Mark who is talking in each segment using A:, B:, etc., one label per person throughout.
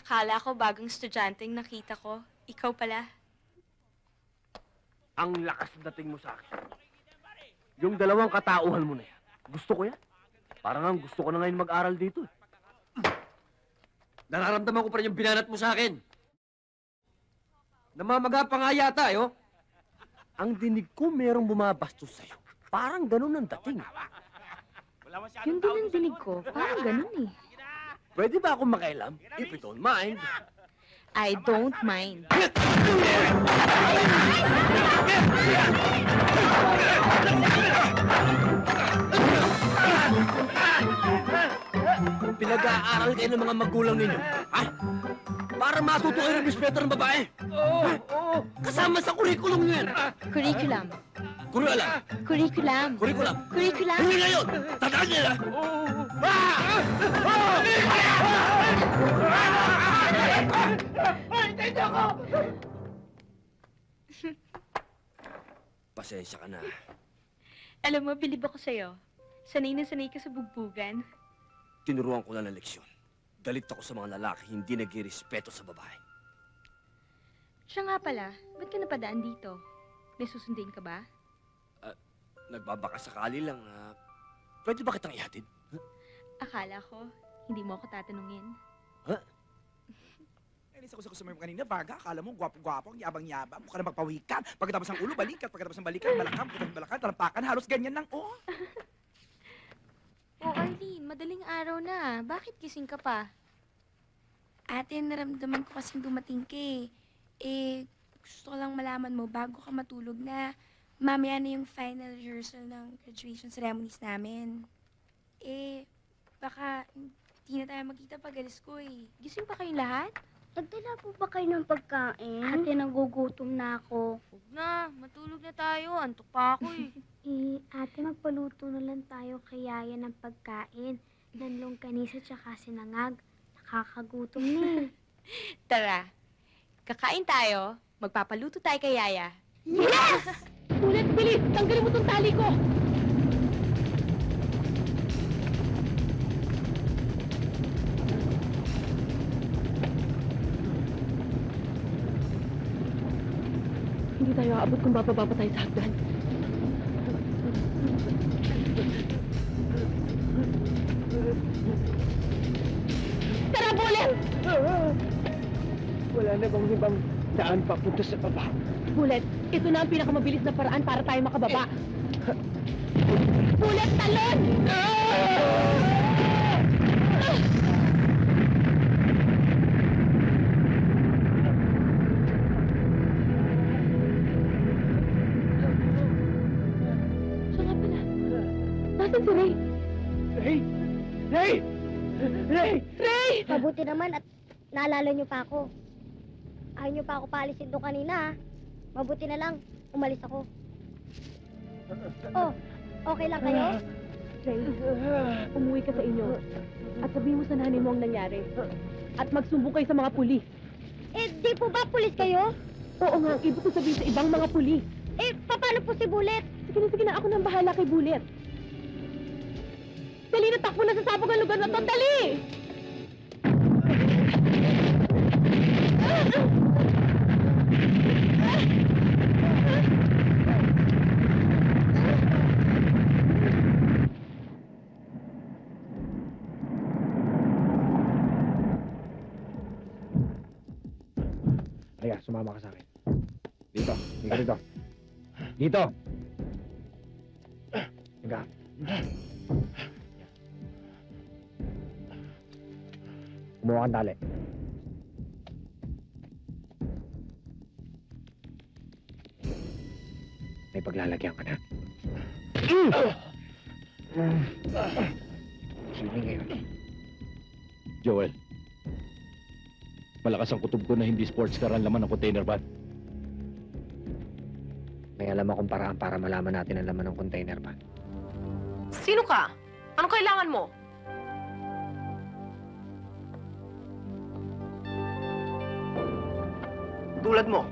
A: Akala ko bagong estudyanteng nakita ko. Ikaw pala.
B: Ang lakas dating mo sa akin. Yung dalawang katauhan mo na yan. Gusto ko yan. Parang ang gusto ko na ngayon mag-aral dito.
C: Nararamdaman ko pa rin yung binanat mo sa akin. Namamaga pa nga yata, eh, oh.
B: Ang dinig ko merong bumabastos sa'yo. Parang ganun ang dating.
D: Yun din ang dinig ko. Parang ganun eh.
B: Pwede ba akong makialam? If you don't mind.
A: I don't mind.
B: Pinag-aaral kayo ng mga magulang ninyo. Ay! Para matuto kayo ng respeto ng babae. Oo. Kasama sa kurikulum nyo yan.
A: Curriculum.
B: Kurikulum.
A: Curriculum.
B: Kurikulum.
A: Curriculum.
B: Hindi na yun! Tandaan nila! Pasensya ka na.
A: Alam mo, bilib ako sa'yo. Sanay na sanay ka sa bugbugan.
B: Tinuruan ko lang ng leksyon. Galit ako sa mga lalaki hindi nag-irespeto sa babae.
A: Siya nga pala, ba't ka napadaan dito? May susundin ka ba?
B: Nagbabaka sakali lang. Pwede ba kitang ihatid?
A: Akala ko, hindi mo ako tatanungin.
E: Inis ako sa customer mo kanina, Varga. Akala mo, gwapo-gwapo, ang yabang-yabang. Mukha na magpawikan. Pagkatapos ng ulo, balikat. Pagkatapos ng balikan, balakang. Pagkatapos ng balakang, talampakan. Halos ganyan lang, oh.
A: Oh, Arlene, madaling araw na. Bakit gising ka pa?
F: Ate, naramdaman ko kasing dumating ka eh. Gusto ko lang malaman mo bago ka matulog na mamaya na yung final rehearsal ng graduation ceremonies namin. Baka hindi na tayo magkita pag alis ko eh.
A: Gising pa kayong lahat?
D: Nagdala po ba kayo ng pagkain? Ate, nagugutom na ako.
A: Huwag na, matulog na tayo. Antok pa ako eh.
D: Ate, magpaluto na lang tayo kay Yaya ng pagkain. Danlong kanisa tsaka sinangag. Nakakagutom na eh.
A: Tara, kakain tayo, magpapaluto tayo kay Yaya.
D: Yes!
A: Ulit, bilis! Tanggalin mo tong tali ko!
G: Hindi tayo aabot kung bababa pa tayo sa hagdan.
A: Tara, Bullet!
B: Wala na bang ibang daan papunta sa baba?
G: Bullet, ito na ang pinakamabilis na paraan para tayo makababa.
A: Bullet, talon!
G: Siya nga pala. Nasaan si Ray?
B: Ray! Ray! Ray!
A: Ray!
D: Mabuti naman at naalala niyo pa ako. Ayaw niyo pa ako paalisin doon kanina, ha? Mabuti na lang, umalis ako. Oh, okay lang kayo?
G: Ray, umuwi ka sa inyo. At sabihin mo sa nanay mo ang nangyari. At magsumbong kayo sa mga pulis.
D: Di po ba pulis kayo?
G: Oo nga, ang ibig ko sabihin sa ibang mga pulis.
D: Paano po si Bullet?
G: Sige na, ako nang bahala kay Bullet. Dali na, takbo na sa sabog ang lugar na to, dali!
B: Halika, sumama ka sa akin. Dito. Halika dito. Dito! Halika. Kumuha kang tali. May paglalagyan ka na. Swimming ngayon.
H: Joel, malakas ang kutob ko na hindi sports car ang laman ng container van.
B: May alam akong paraan para malaman natin ang laman ng container van.
G: Sino ka? Anong kailangan mo?
B: Tulad mo.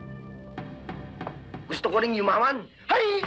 B: Gusto ko ring yumaman. Hay!